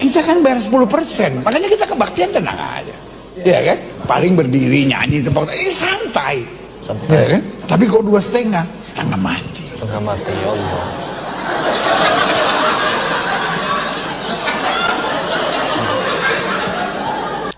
Kita kan bayar 10%, makanya kita kebaktian tenang aja. Iya kan? Paling berdiri nyanyi tempat santai. Ya kan? Tapi kok 2,5, setengah mati. Setengah mati, ya Allah.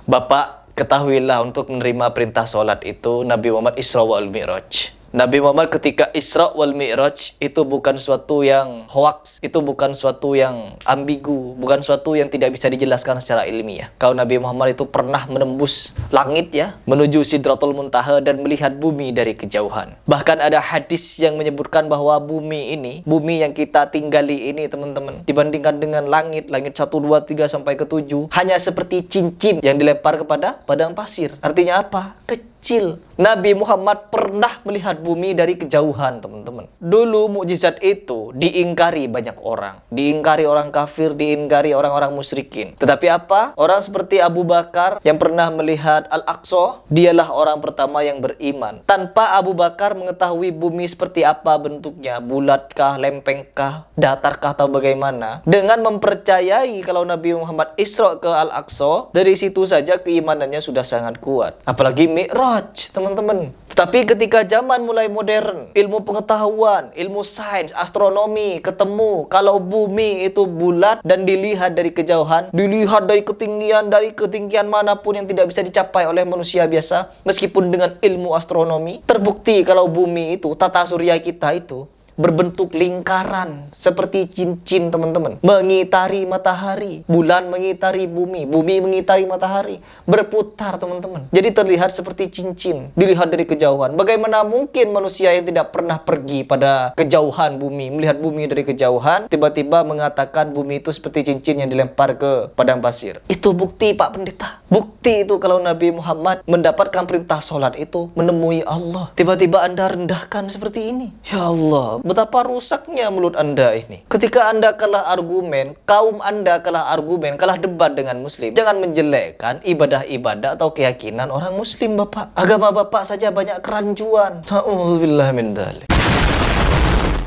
Bapak, ketahuilah untuk menerima perintah sholat itu Nabi Muhammad Isra wal Mi'raj. Nabi Muhammad ketika Isra wal Mi'raj itu bukan suatu yang hoax, itu bukan suatu yang ambigu, bukan suatu yang tidak bisa dijelaskan secara ilmiah. Kalau Nabi Muhammad itu pernah menembus langit ya, menuju Sidratul Muntaha dan melihat bumi dari kejauhan. Bahkan ada hadis yang menyebutkan bahwa bumi ini, bumi yang kita tinggali ini teman-teman, dibandingkan dengan langit 1, 2, 3 sampai ke 7, hanya seperti cincin yang dilempar kepada padang pasir. Artinya apa? Kecil. Nabi Muhammad pernah melihat bumi dari kejauhan, teman-teman. Dulu mukjizat itu diingkari banyak orang. Diingkari orang kafir, diingkari orang-orang musyrikin. Tetapi apa? Orang seperti Abu Bakar yang pernah melihat Al-Aqsa, dialah orang pertama yang beriman. Tanpa Abu Bakar mengetahui bumi seperti apa bentuknya, bulatkah, lempengkah, datarkah atau bagaimana. Dengan mempercayai kalau Nabi Muhammad Isra ke Al-Aqsa, dari situ saja keimanannya sudah sangat kuat. Apalagi Mi'raj, teman-teman. Tetapi ketika zaman mulai modern, ilmu pengetahuan, ilmu sains, astronomi ketemu kalau bumi itu bulat dan dilihat dari kejauhan, dilihat dari ketinggian manapun yang tidak bisa dicapai oleh manusia biasa, meskipun dengan ilmu astronomi, terbukti kalau bumi itu, tata surya kita itu berbentuk lingkaran seperti cincin, teman-teman, mengitari matahari, bulan mengitari bumi, bumi mengitari matahari, berputar, teman-teman. Jadi terlihat seperti cincin, dilihat dari kejauhan. Bagaimana mungkin manusia yang tidak pernah pergi pada kejauhan bumi, melihat bumi dari kejauhan, tiba-tiba mengatakan bumi itu seperti cincin yang dilempar ke padang pasir? Itu bukti, Pak Pendeta. Bukti itu kalau Nabi Muhammad mendapatkan perintah sholat itu menemui Allah. Tiba-tiba Anda rendahkan seperti ini. Ya Allah, betapa rusaknya mulut Anda ini. Ketika Anda kalah argumen, kaum Anda kalah argumen, kalah debat dengan Muslim, jangan menjelekkan ibadah-ibadah atau keyakinan orang Muslim, Bapak. Agama Bapak saja banyak kerancuan. Na'udzubillah min dzalik.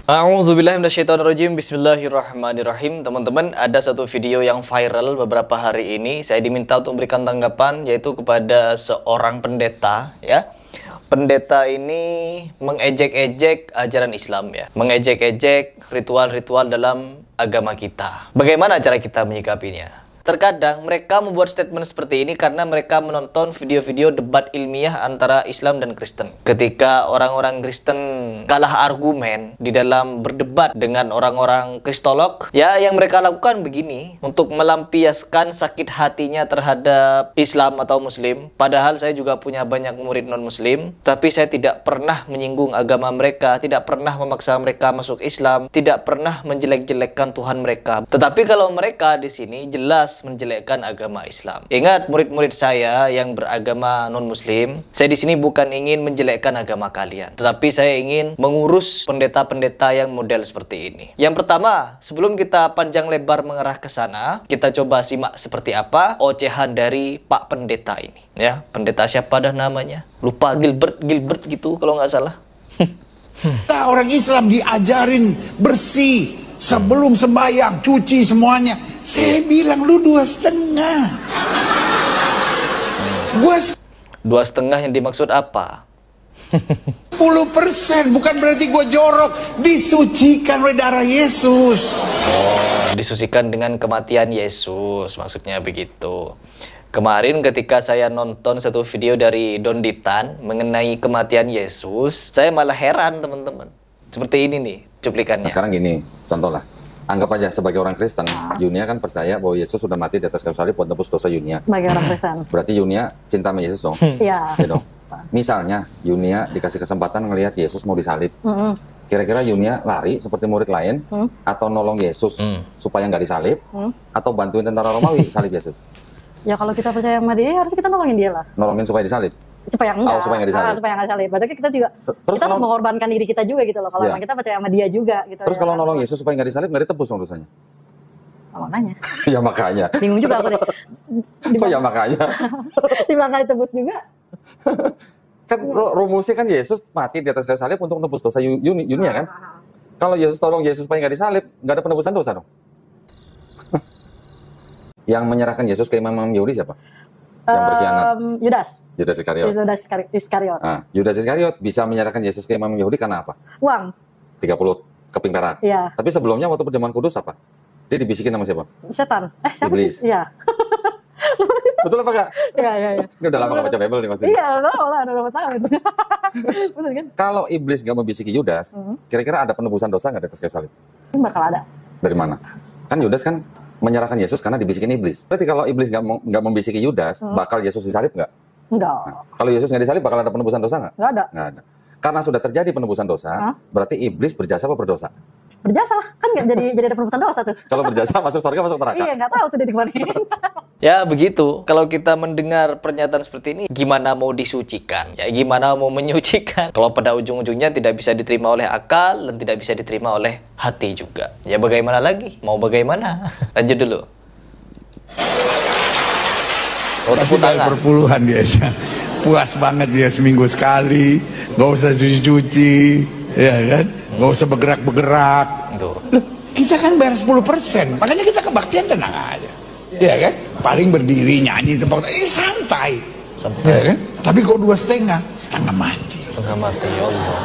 A'udzubillahi minasyaitonirrajim. Bismillahirrahmanirrahim. Teman-teman, ada satu video yang viral beberapa hari ini. Saya diminta untuk memberikan tanggapan, yaitu kepada seorang pendeta, ya. Pendeta ini mengejek-ejek ajaran Islam, ya. Mengejek-ejek ritual-ritual dalam agama kita. Bagaimana cara kita menyikapinya? Terkadang mereka membuat statement seperti ini karena mereka menonton video-video debat ilmiah antara Islam dan Kristen. Ketika orang-orang Kristen kalah argumen di dalam berdebat dengan orang-orang Kristolog, ya yang mereka lakukan begini untuk melampiaskan sakit hatinya terhadap Islam atau Muslim. Padahal saya juga punya banyak murid non-Muslim, tapi saya tidak pernah menyinggung agama mereka, tidak pernah memaksa mereka masuk Islam, tidak pernah menjelek-jelekkan Tuhan mereka. Tetapi kalau mereka di sini jelas menjelekkan agama Islam. Ingat murid-murid saya yang beragama non-Muslim, saya di sini bukan ingin menjelekkan agama kalian, tetapi saya ingin mengurus pendeta-pendeta yang model seperti ini. Yang pertama, sebelum kita panjang lebar mengarah ke sana, kita coba simak seperti apa ocehan dari Pak Pendeta ini. Ya, pendeta siapa dah namanya? Lupa, Gilbert gitu kalau nggak salah. Kita orang Islam diajarin bersih sebelum sembahyang, cuci semuanya. Saya bilang lu 2,5. Gua 2,5 yang dimaksud apa? 10%, bukan berarti gua jorok. Disucikan oleh darah Yesus. Oh, disucikan dengan kematian Yesus, maksudnya begitu. Kemarin ketika saya nonton satu video dari Don Ditan mengenai kematian Yesus, saya malah heran, teman-teman. Seperti ini nih cuplikannya. Nah, sekarang gini, contoh lah. Anggap aja sebagai orang Kristen, Yunia kan percaya bahwa Yesus sudah mati di atas kayu salib buat tebus dosa Yunia. Sebagai orang Kristen. Berarti Yunia cinta sama Yesus dong. Iya. Gitu. Misalnya Yunia dikasih kesempatan ngelihat Yesus mau disalib. Kira-kira Yunia lari seperti murid lain atau nolong Yesus supaya nggak disalib atau bantuin tentara Romawi salib Yesus? Ya kalau kita percaya sama dia, harus kita nolongin dia lah. Nolongin supaya disalib? Supaya enggak. Oh, supaya nggak disalib. Supaya nggak disalib. Berarti kita juga Terus kita kalau mengorbankan diri kita juga gitu loh. Kalau Iya. kita percaya sama dia juga gitu. Terus ya kalau kan? nolong Yesus supaya nggak disalib, nggak ditebus dong dosanya? Oh, makanya. Ya makanya. Bingung juga aku deh. Oh ya makanya. Di belakang ditebus juga. Kan rumusnya kan Yesus mati di atas kayu salib untuk menebus dosa Yunia kan? Kalau Yesus tolong Yesus supaya nggak disalib, nggak ada penebusan dosa dong. Yang menyerahkan Yesus ke imam-imam Yahudi siapa? Yang berkhianat. Yudas. Yudas Iskariot. Yudas Iskariot. Nah, Yudas Iskariot bisa menyerahkan Yesus ke imam Yahudi karena apa? Uang. 30 keping perak. Iya. Tapi sebelumnya waktu perjamuan kudus apa? Dia dibisikin sama siapa? Setan. Siapa Iblis. sih? Iya. Betul apa enggak? Iya. Ini udah lama gak baca Bible nih pasti. Iya, udah berapa tahun. Betul kan? Kalau iblis gak membisiki Yudas, kira-kira ada penebusan dosa nggak di atas kayu salib? Ini bakal ada. Dari mana? Kan Yudas kan menyerahkan Yesus karena dibisikin iblis. Berarti kalau iblis nggak membisiki Yudas, bakal Yesus disalib nggak? Enggak. Nah, kalau Yesus nggak disalib, bakal ada penebusan dosa nggak? Enggak ada. Nggak ada. Karena sudah terjadi penebusan dosa, berarti iblis berjasa apa berdosa? Berjasa lah. Kan nggak jadi ada penebusan dosa tuh. Kalau berjasa masuk surga, masuk neraka. Iya, nggak tahu tuh dia di mana. Ya begitu, kalau kita mendengar pernyataan seperti ini, gimana mau disucikan? Ya gimana mau menyucikan? Kalau pada ujung-ujungnya tidak bisa diterima oleh akal dan tidak bisa diterima oleh hati juga. Ya bagaimana lagi? Mau bagaimana? Lanjut dulu. Tapi dari perpuluhan dia. Puas banget dia seminggu sekali, nggak usah cuci-cuci, ya kan? Nggak usah bergerak-bergerak. Loh, kita kan bayar 10%, makanya kita kebaktian tenang aja. Ya kan? Paling berdiri nyanyi tempat santai. Ya kan? Tapi kok 2,5, setengah mati. Setengah mati, ya Allah.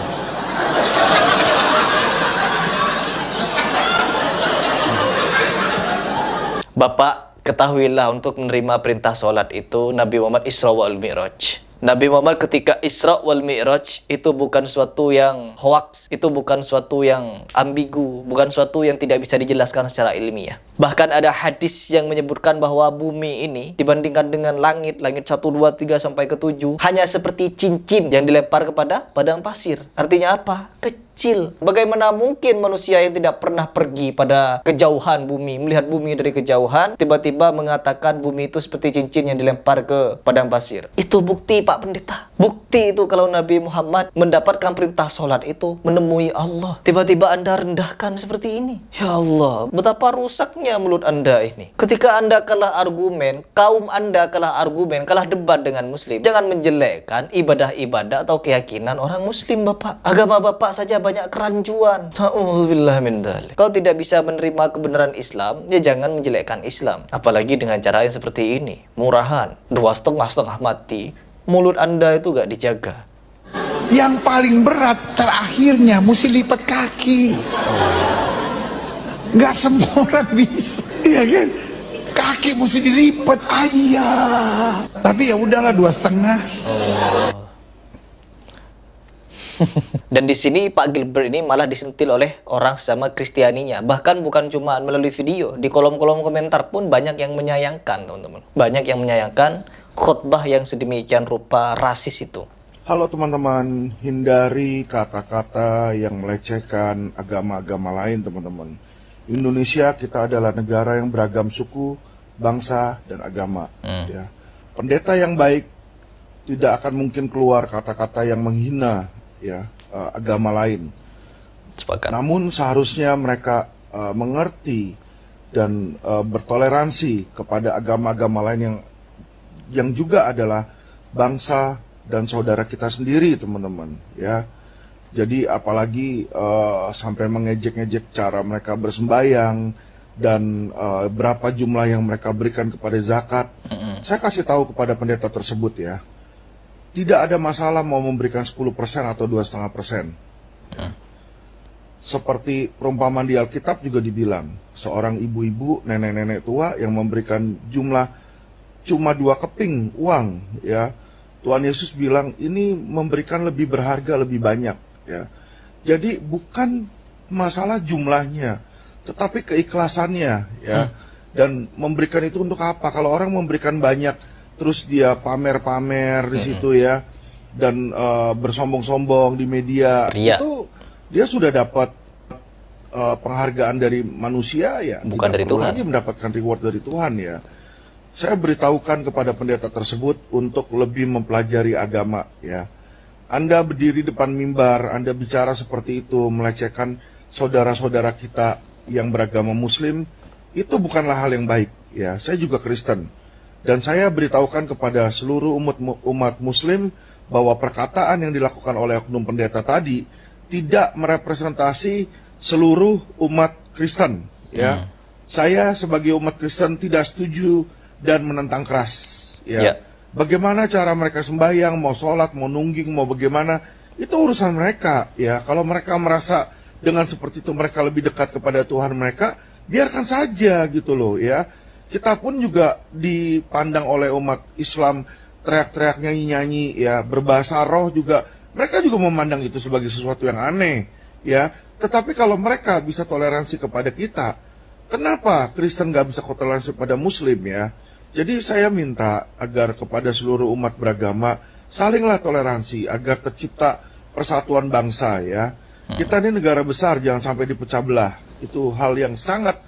Bapak, ketahuilah untuk menerima perintah sholat itu Nabi Muhammad Isra wal Mi'raj. Nabi Muhammad ketika Isra wal Mi'raj itu bukan suatu yang hoax, itu bukan suatu yang ambigu, bukan suatu yang tidak bisa dijelaskan secara ilmiah. Bahkan ada hadis yang menyebutkan bahwa bumi ini dibandingkan dengan langit 1, 2, 3 sampai ke 7 hanya seperti cincin yang dilempar kepada padang pasir. Artinya apa? Kecil. Bagaimana mungkin manusia yang tidak pernah pergi pada kejauhan bumi, melihat bumi dari kejauhan, tiba-tiba mengatakan bumi itu seperti cincin yang dilempar ke padang pasir? Itu bukti, Pak Pendeta. Bukti itu kalau Nabi Muhammad mendapatkan perintah sholat itu menemui Allah. Tiba-tiba Anda rendahkan seperti ini. Ya Allah, betapa rusaknya mulut Anda ini. Ketika Anda kalah argumen, kaum Anda kalah argumen, kalah debat dengan Muslim, jangan menjelekkan ibadah-ibadah atau keyakinan orang Muslim, Bapak. Agama Bapak saja banyak kerancuan. Na'udzubillah min dzalik. Kalau tidak bisa menerima kebenaran Islam, ya jangan menjelekkan Islam. Apalagi dengan cara yang seperti ini. Murahan, 2,5 mati. Mulut Anda itu gak dijaga. Yang paling berat terakhirnya mesti lipat kaki. Nggak semua orang bisa, ya kan? Kaki mesti dilipat, ayah. Tapi ya udahlah 2,5. Dan di sini Pak Gilbert ini malah disentil oleh orang sesama Kristianinya. Bahkan bukan cuma melalui video, di kolom-kolom komentar pun banyak yang menyayangkan, teman-teman. Banyak yang menyayangkan khotbah yang sedemikian rupa rasis itu. Halo teman-teman, hindari kata-kata yang melecehkan agama-agama lain, teman-teman. Indonesia kita adalah negara yang beragam suku, bangsa, dan agama. Ya. Pendeta yang baik tidak akan mungkin keluar kata-kata yang menghina ya agama lain. Sepakat. Namun seharusnya mereka mengerti dan bertoleransi kepada agama-agama lain yang juga adalah bangsa dan saudara kita sendiri, teman-teman. Ya, jadi apalagi sampai mengejek-ngejek cara mereka bersembayang dan berapa jumlah yang mereka berikan kepada zakat. Saya kasih tahu kepada pendeta tersebut ya. Tidak ada masalah mau memberikan 10% atau 2,5%. Seperti perumpamaan di Alkitab juga dibilang, seorang ibu-ibu, nenek-nenek tua yang memberikan jumlah cuma 2 keping uang, ya. Tuhan Yesus bilang ini memberikan lebih berharga, lebih banyak, ya. Jadi bukan masalah jumlahnya, tetapi keikhlasannya, ya. Dan memberikan itu untuk apa? Kalau orang memberikan banyak terus dia pamer-pamer di situ ya, dan bersombong-sombong di media, itu dia sudah dapat penghargaan dari manusia ya, bukan dari Tuhan. Lagi mendapatkan reward dari Tuhan ya. Saya beritahukan kepada pendeta tersebut untuk lebih mempelajari agama ya. Anda berdiri depan mimbar, Anda bicara seperti itu, melecehkan saudara-saudara kita yang beragama Muslim, itu bukanlah hal yang baik ya. Saya juga Kristen. Dan saya beritahukan kepada seluruh umat Muslim bahwa perkataan yang dilakukan oleh oknum pendeta tadi tidak merepresentasi seluruh umat Kristen, ya. saya sebagai umat Kristen tidak setuju dan menentang keras. Ya. Bagaimana cara mereka sembahyang, mau sholat, mau nungging, mau bagaimana, itu urusan mereka. Ya, kalau mereka merasa dengan seperti itu mereka lebih dekat kepada Tuhan mereka, biarkan saja gitu loh ya. Kita pun juga dipandang oleh umat Islam teriak-teriak nyanyi-nyanyi ya, berbahasa roh juga. Mereka juga memandang itu sebagai sesuatu yang aneh ya. Tetapi kalau mereka bisa toleransi kepada kita, kenapa Kristen gak bisa toleransi pada Muslim ya? Jadi saya minta agar kepada seluruh umat beragama salinglah toleransi agar tercipta persatuan bangsa ya. Kita ini negara besar, jangan sampai dipecah belah. Itu hal yang sangat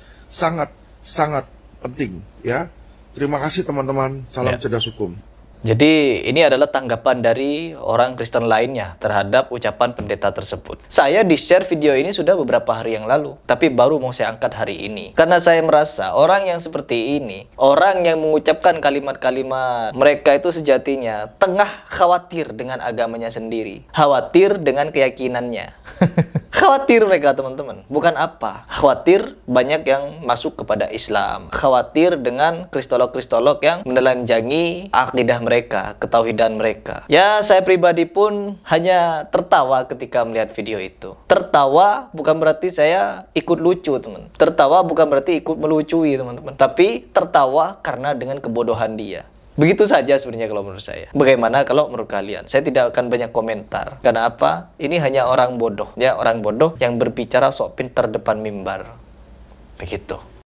penting ya. Terima kasih teman-teman. Salam cerdas hukum. Jadi ini adalah tanggapan dari orang Kristen lainnya terhadap ucapan pendeta tersebut. Saya di-share video ini sudah beberapa hari yang lalu, tapi baru mau saya angkat hari ini. Karena saya merasa orang yang seperti ini, orang yang mengucapkan kalimat-kalimat mereka itu sejatinya tengah khawatir dengan agamanya sendiri. Khawatir dengan keyakinannya. Khawatir mereka teman-teman, bukan apa. Khawatir banyak yang masuk kepada Islam. Khawatir dengan kristolog-kristolog yang menelanjangi akidah mereka, ketauhidan mereka. Ya, saya pribadi pun hanya tertawa ketika melihat video itu. Tertawa bukan berarti saya ikut lucu, teman. Tertawa bukan berarti ikut melucui, teman-teman. Tapi tertawa karena dengan kebodohan dia. Begitu saja sebenarnya kalau menurut saya. Bagaimana kalau menurut kalian? Saya tidak akan banyak komentar. Karena apa? Ini hanya orang bodoh. Ya, orang bodoh yang berbicara sok pintar depan mimbar. Begitu.